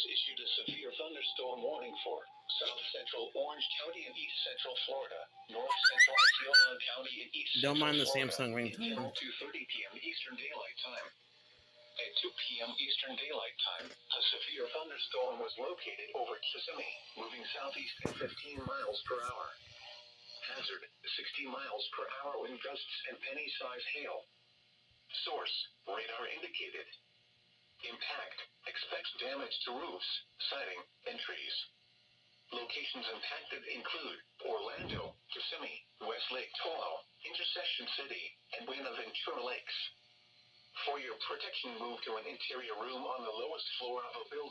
has issued a severe thunderstorm warning for South Central Orange County and East Central Florida, North Central Osceola County and East Central Don't mind the Florida, Samsung ringtone. until 2:30 p.m. Eastern Daylight Time. At 2 p.m. Eastern Daylight Time, a severe thunderstorm was located over Kissimmee, moving southeast at 15 miles per hour. Hazard, 60 miles per hour wind gusts and penny-size hail. Source, radar indicated. Impact, expects damage to roofs, siding, and trees. Locations impacted include Orlando, Kissimmee, Westlake Tahoe, Intersection City, and Buenaventura Lakes. For your protection, move to an interior room on the lowest floor of a building.